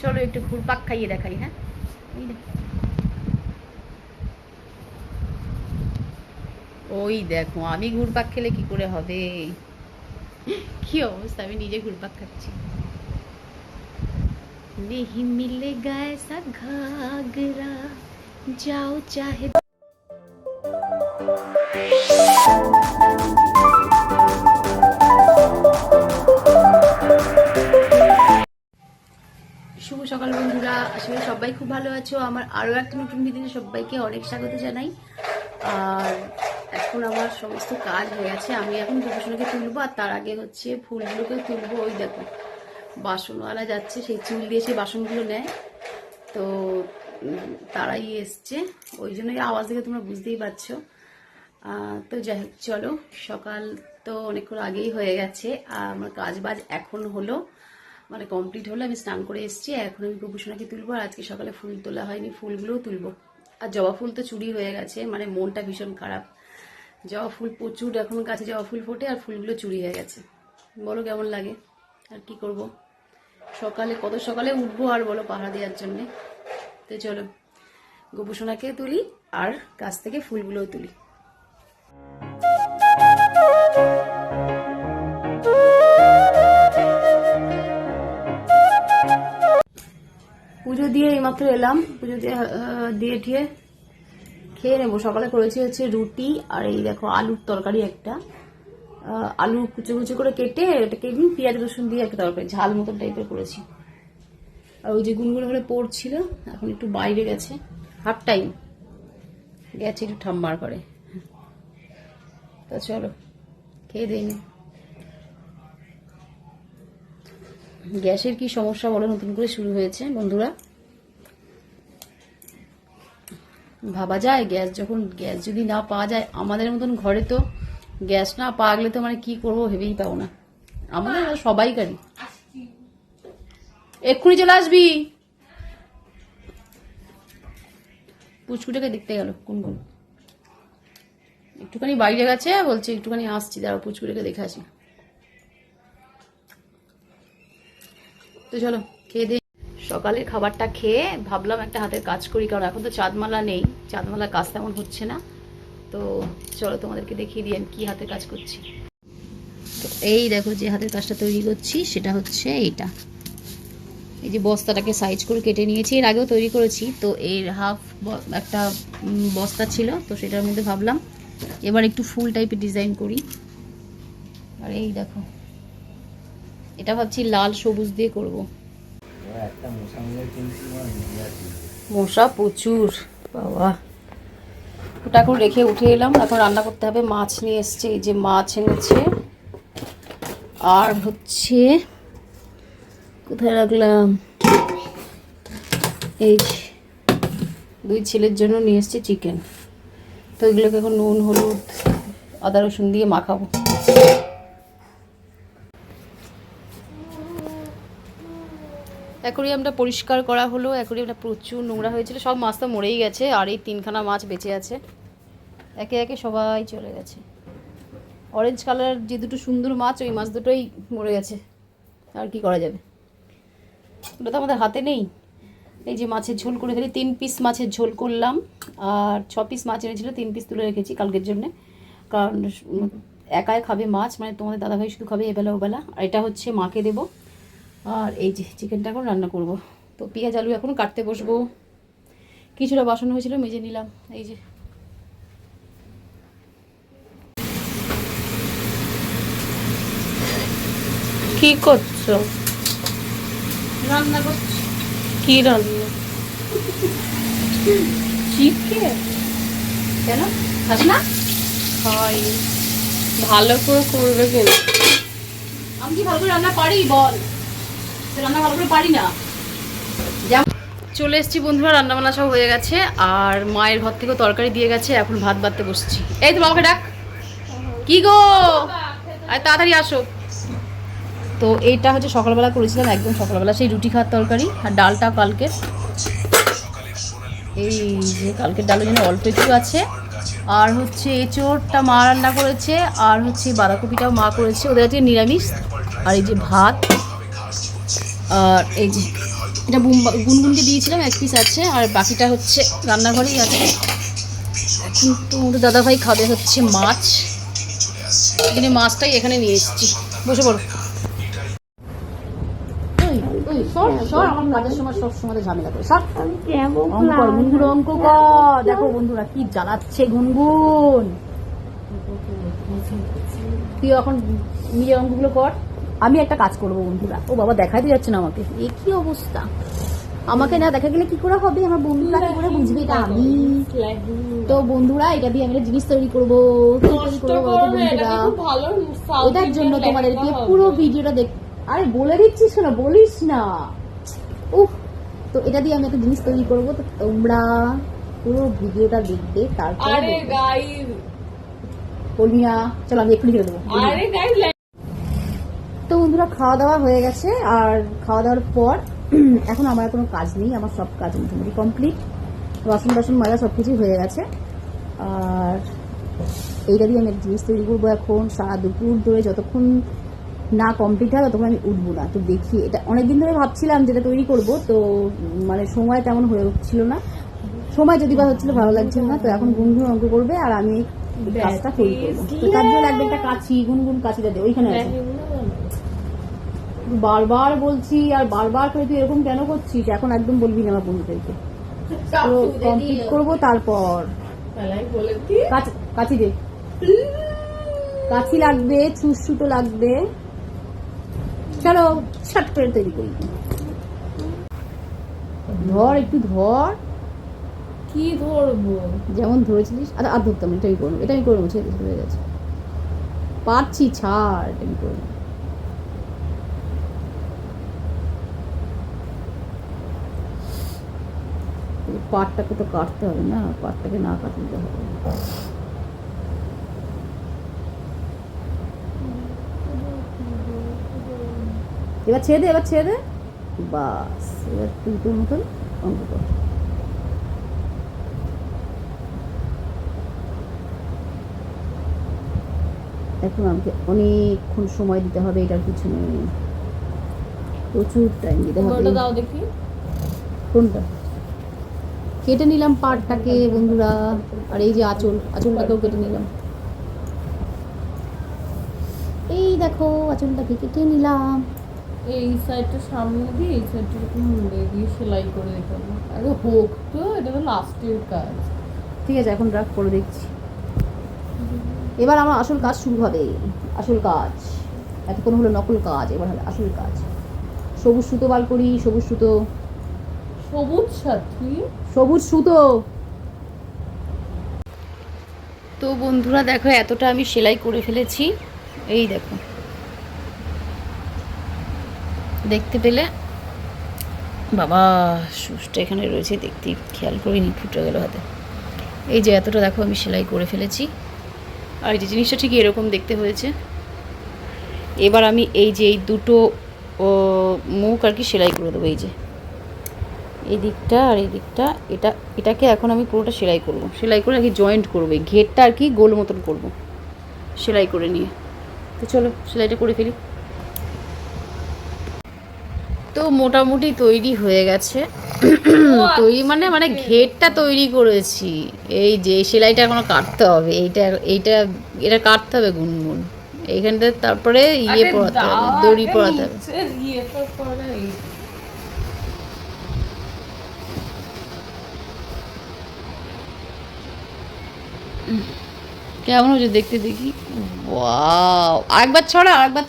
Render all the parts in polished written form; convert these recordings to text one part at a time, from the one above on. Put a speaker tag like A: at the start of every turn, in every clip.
A: চলো একটু ঘুরপাক খাইয়ে দেখাই। হ্যাঁ, ওই দেখো আমি ঘুরপাক খেলে কি করে হবে, কি অবস্থা, আমি নিজে ঘুরপাক খাচ্ছি। नहीं मिलेगा ऐसा घाघरा जाओ चाहे। শুভ সকাল বন্ধুরা, আসলে সবাই খুব ভালো আছো। আমার আরও একটা নতুন ভিডিওতে সবাইকে অনেক স্বাগত জানাই। আর এখন আমার সমস্ত কাজ হয়ে গেছে, আমি এখন গোপসোনাকে তুলবো, আর তার আগে হচ্ছে ফুলগুলোকেও তুলবো। ওই দেখো বাসনওয়ালা যাচ্ছে, সেই চুল দিয়ে সেই বাসনগুলো নেয়, তো তারাই এসছে, ওই জন্যই আওয়াজ দেখে তোমরা বুঝতেই পারছো। তো যাই হোক, চলো, সকাল তো অনেকক্ষণ আগেই হয়ে গেছে, আর আমার কাজ বাজ এখন হলো, মানে কমপ্লিট হলো। আমি স্নান করে এসেছি, এখন আমি গোপসোনাকে তুলবো। আর আজকে সকালে ফুল তোলা হয়নি, ফুলগুলোও তুলবো। আর জবা ফুল তো চুরি হয়ে গেছে, মানে মনটা ভীষণ খারাপ। জবা ফুল প্রচুর এখন গাছে জবা ফুল ফোটে, আর ফুলগুলো চুরি হয়ে গেছে। বলো কেমন লাগে, আর কি করব, সকালে কত সকালে উঠবো আর বলো পাহারা দেওয়ার জন্যে। তো চলো গোপসোনাকে তুলি, আর গাছ থেকে ফুলগুলোও তুলি। পুজো দিয়ে এইমাত্র এলাম, পুজো দিয়ে ঠিয়ে খেয়ে নেবো। সকালে করেছি হচ্ছে রুটি, আর এই দেখো আলুর তরকারি একটা, আলু কুচো কুচো করে কেটে এটাকে পেঁয়াজ রসুন দিয়ে একটা তরকারি ঝাল মতন টাইপের করেছি। আর ওই যে গুনগুলো হলে পড়ছিল, এখন একটু বাইরে গেছে, হাফ টাইম গেছে একটু ঠাম্মার করে। তো চলো খেয়ে দিইনি। গ্যাসের কি সমস্যা বলো, নতুন করে শুরু হয়েছে বন্ধুরা। ভাবা যায় গ্যাস যদি না পাওয়া যায়, আমাদের মতন ঘরে তো গ্যাস না পাওয়া গেলে তো মানে কি করবো ভেবেই পাবো না, আমাদের সবাইকারই। এক্ষুনি চলে আসবি, পুচকুটাকে দেখতে গেল কোন একটুখানি বাইরে গেছে, বলছে একটুখানি আসছি, দাঁড়াও পুচকুটাকে দেখে আসি। তো চলো খেয়ে দিই। সকালের খাবারটা খেয়ে ভাবলাম একটা হাতের কাজ করি, কারণ এখন তো চাঁদমালা নেই, চাঁদমালার কাজ তেমন হচ্ছে না। তো চলো তোমাদেরকে দেখিয়ে দিই আমি কি হাতের কাজ করছি। তো এই দেখো যে হাতের কাজটা তৈরি করছি সেটা হচ্ছে এইটা, এই যে বস্তাটাকে সাইজ করে কেটে নিয়েছি, এর আগেও তৈরি করেছি। তো এর হাফ একটা বস্তা ছিল, তো সেটার মধ্যে ভাবলাম এবার একটু ফুল টাইপের ডিজাইন করি। আর এই দেখো এটা ভাবছি লাল সবুজ দিয়ে করব। মশা প্রচুর বাবা। ওটা এখন রেখে উঠে এলাম, এখন রান্না করতে হবে। মাছ নিয়ে এসছে, এই যে মাছ এনেছে, আর হচ্ছে কোথায় রাখলাম, এই দুই ছেলের জন্য নিয়ে এসছে চিকেন। তো এগুলোকে এখন নুন হলুদ আদা রসুন দিয়ে মাখাবো। অ্যাকোরিয়ামটা পরিষ্কার করা হলো, অ্যাকোরিয়ামটা প্রচুর নোংরা হয়েছিল, সব মাছ তো মরেই গেছে, আর এই 3খানা মাছ বেঁচে আছে, একে একে সবাই চলে গেছে। অরেঞ্জ কালার যে দুটো সুন্দর মাছ, ওই মাছ দুটোই মরে গেছে, আর কি করা যাবে, ওটা তো আমাদের হাতে নেই। এই যে মাছের ঝোল করে ফেলি, 3 পিস মাছের ঝোল করলাম, আর 6 পিস মাছ এনেছিল, 3 পিস তুলে রেখেছি কালকের জন্যে, কারণ একাই খাবে মাছ, মানে তোমাদের দাদাভাই শুধু খাবে এবেলা ওবেলা, আর এটা হচ্ছে মাকে দেবো। আর এই যে চিকেনটা এখন রান্না করব। তো পেঁয়াজ আলু এখন কাটতে বসবো, কিছুটা বাসন হয়েছিল মেজে নিলাম। এই যে কি করছো, রান্না করছি। কি রান্না? চিকেন। কেন খাস না? খাই, ভালো করে করবে কিন্তু। আমি কি ভালো করে রান্না পারি বল? রান্না ভালো করে পারি না। চলে এসেছি বন্ধুরা, রান্নাবান্না সব হয়ে গেছে, আর মায়ের ঘর থেকে তরকারি দিয়ে গেছে, এখন ভাত বাড়তে বসছি। এই তো বাবাকে ডাক, কি গো আর তাড়াতাড়ি আসো। তো এইটা হচ্ছে সকালবেলা করেছিলাম, একদম সকালবেলা, সেই রুটি খাওয়ার তরকারি, আর ডালটা কালকের, এই যে কালকের ডালের জন্য অল্প একটু আছে, আর হচ্ছে এঁচোড়টা মা রান্না করেছে, আর হচ্ছে বাঁধাকপিটাও মা করেছে, ওদের আজকে নিরামিষ। আর এই যে ভাত, আর এই যে এটা গুনগুনকে দিয়েছিলাম, এক পিস আছে, আর বাকিটা হচ্ছে রান্নাঘরেই আছে। এখন তো দাদাভাই খাবে হচ্ছে মাছ, এখানে মাছটাই এখানে নিয়ে এসেছি। বসে পড়ো। আমার কাজের সময় সব সময় ঝামেলা করে অঙ্ক কর। দেখো বন্ধুরা কি জ্বালাচ্ছে গুনগুন, তুই এখন নিজের অঙ্কগুলো কর, আমি একটা কাজ করবো বন্ধুরা। ও বাবা দেখাইতে যাচ্ছে না আমাকে, এ কি অবস্থা, আমাকে না দেখা গেলে কি করে হবে, আমার বন্ধুরা কি করে বুঝবে এটা আমি। তো বন্ধুরা এটা দিয়ে আমি জিনিস তৈরি করবো, এটার জন্য তোমাদেরকে পুরো ভিডিওটা দেখ, আরে বলে দিচ্ছিস শোনা, বলিস না। উফ, তো এটা দিয়ে আমি একটা জিনিস তৈরি করবো, তো তোমরা পুরো ভিডিওটা দেখবে, তারপরে বলবি না। চলো আমি একটু লিখে দেবো। তো বন্ধুরা খাওয়া দাওয়া হয়ে গেছে, আর খাওয়া দাওয়ার পর এখন আমার কোনো কাজ নেই, আমার সব কাজ মোটামুটি কমপ্লিট, বাসন বাসন মাজা সব কিছুই হয়ে গেছে। আর এইটা দিয়ে আমি একটা জিনিস তৈরি করবো এখন সারা দুপুর ধরে, যতক্ষণ না কমপ্লিট হয় ততক্ষণ আমি উঠবো না। তো দেখি, এটা অনেকদিন ধরে ভাবছিলাম যেটা তৈরি করব, তো মানে সময় তেমন হয়ে উঠছিল না, সময় যদি বা হচ্ছিল ভালো লাগছিল না। তো এখন গুনগুন অঙ্ক করবে আর আমি কাজটা তৈরি করবো। তো তার জন্য লাগবে একটা কাঁচি, গুনগুন কাঁচিটা দে, ওইখানে আছে। বারবার বলছি আর বারবার করে তুই এরকম কেন করছিস, এখন একদম বলবি না আমার বন্ধুদেরকে। তো কমপ্লিট করবো, তারপর কাঁচি দে, কাঁচি লাগবে, সুতো লাগবে। চলো শর্ট করে তৈরি করি। ধর একটু ধর,
B: কি ধরবো,
A: যেমন ধরেছিলিস। আর ধরতাম, এটা আমি করবো, এটা আমি করবো, ছেড়ে হয়ে গেছে, পারছি, ছাড়, এটা আমি করবো। পাটটাকে তো কাটতে হবে না, পাটটাকে না কাটতে হবে। এবার ছেড়ে দে, এবার ছেড়ে দে, বাস। এবার তুই তোর মতন অঙ্ক কর। এখন আমাকে অনেকক্ষণ সময় দিতে হবে, এটার পিছনে প্রচুর টাইম দিতে হবে।
B: দাও দেখি
A: কোনটা কেটে নিলাম পাটটাকে বন্ধুরা, আর এই যে আঁচলটাকেও কেটে নিলাম, এই দেখো আঁচলটাকে কেটে নিলাম।
B: এই সাইডটা সামনে দিয়ে এই সাইডটা মুড়ে দিয়ে সেলাই করে দিতে হবে। আরে হোক তো, এটা তো লাস্টের কাজ।
A: ঠিক আছে, এখন রাখ, করে দেখছি। এবার আমার আসল কাজ শুরু হবে, আসল কাজ। এতক্ষণ হলো নকল কাজ, এবার হবে আসল কাজ। সবুজ সুতো বার করি, সবুজ সুতো,
B: সবুজ সাথী,
A: সবুজ সুতো। তো বন্ধুরা দেখো, এতটা আমি সেলাই করে ফেলেছি, এই দেখো, দেখতে পেলে? বাবা সুচটা এখানে রয়েছে, দেখতে খেয়াল করিনি, ফুটে গেল হাতে। এই যে এতটা দেখো আমি সেলাই করে ফেলেছি, আর এই যে জিনিসটা ঠিক এরকম দেখতে হয়েছে। এবার আমি এই যে এই দুটো মুখ আর কি সেলাই করে দেবো, এই যে এই দিকটা আর এই দিকটা, এটাকে এখন আমি পুরোটা সেলাই করব, সেলাই করে আর কি জয়েন্ট করবো, এই ঘেরটা আর কি গোল মতন করব সেলাই করে নিয়ে। তো চলো সেলাইটা করে ফেলি। তো মোটামুটি তৈরি হয়ে গেছে, তৈরি মানে ঘেরটা তৈরি করেছি। এই যে সেলাইটা এখনো কাটতে হবে, এটা কাটতে হবে গুনগুন এইখানটা, তারপরে ইয়ে পরাতে হবে, দড়ি পরাতে হবে। কেমন হচ্ছে দেখতে দেখি? ওয়াও, আরেকবার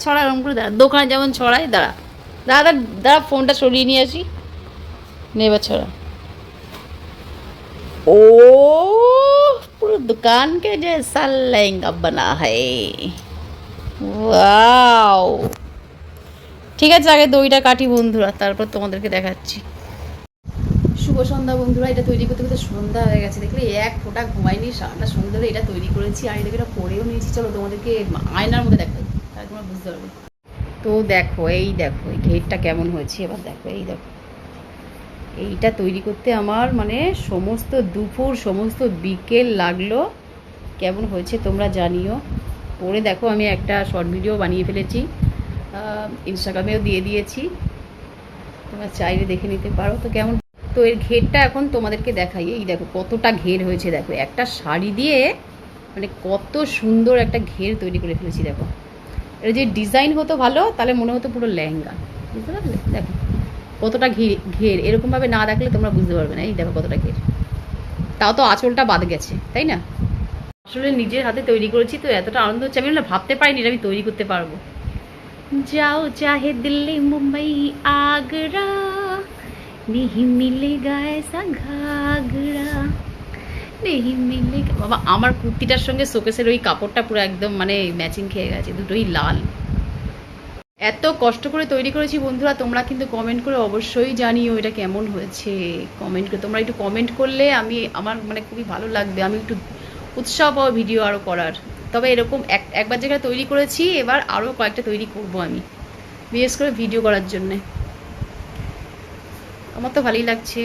A: ছড়া এরকম করে দাঁড়া, দোকানে যেমন ছড়াই, দাঁড়া দাদা দাঁড়া, ফোনটা সরিয়ে নিয়ে আসি, নে এবার ছড়া। ओ पूरा दुकान के जैसा लहंगा बना है, वाओ। ঠিক আছে, আগে দইটা কাটি বন্ধুরা, তারপর তোমাদেরকে দেখাচ্ছি। শুভ সন্ধ্যা বন্ধুরা, এটা তৈরি করতে করতে সন্ধ্যা হয়ে গেছে, দেখলে এক ফোঁটা ঘুমাইনি, সারাটা সন্ধ্যা ধরে এটা তৈরি করেছি, আর এটাকে এটা পরেও নিয়েছি। চলো তোমাদেরকে আয়নার মধ্যে দেখাই, তাহলে তোমরা বুঝতে পারবে। তো দেখো এই ঘেরটা কেমন হয়েছে, এবার দেখো এই দেখো, এইটা তৈরি করতে আমার মানে সমস্ত দুপুর সমস্ত বিকেল লাগলো। কেমন হয়েছে তোমরা জানিও, পরে দেখো আমি একটা শর্ট ভিডিও বানিয়ে ফেলেছি, ইনস্টাগ্রামেও দিয়ে দিয়েছি। তো তোমরা চাইলে দেখে নিতে পারো। তো কেমন, তো এর ঘেরটা এখন তোমাদেরকে দেখাই। এই দেখো কতটা ঘের হয়েছে, দেখো একটা শাড়ি দিয়ে মানে কত সুন্দর একটা ঘের তৈরি করে ফেলেছি। দেখো এটা যে ডিজাইন হতো ভালো, তাহলে মনে হতো পুরো লেহেঙ্গা, বুঝতে পারলে? দেখো কতটা ঘের, এরকমভাবে না দেখলে তোমরা বুঝতে পারবে না। এই দেখো কতটা ঘের, তাও তো আঁচলটা বাদ গেছে, তাই না? আসলে নিজের হাতে তৈরি করেছি তো এতটা আনন্দ হচ্ছে, আমি না ভাবতে পারিনি এটা আমি তৈরি করতে পারবো। যাও চাহে দিল্লি মুম্বাই আগ্রা, नहीं मिलेगा ऐसा घाघरा, नहीं मिलेगा। বাবা আমার কুর্তিটার সঙ্গে শোকেসের ওই কাপড়টা পুরো একদম মানে ম্যাচিং খেয়ে গেছে, দুটোই লাল। এত কষ্ট করে তৈরি করেছি বন্ধুরা, তোমরা কিন্তু কমেন্ট করে অবশ্যই জানিও এটা কেমন হয়েছে। কমেন্ট করে, তোমরা একটু কমেন্ট করলে আমার মানে খুবই ভালো লাগবে, আমি একটু উৎসাহ পাবো ভিডিও আরও করার। তবে এরকম একবার যেখানে তৈরি করেছি, এবার আরও কয়েকটা তৈরি করব আমি, বিশেষ করে ভিডিও করার জন্যে। আমার তো ভালোই লাগছে।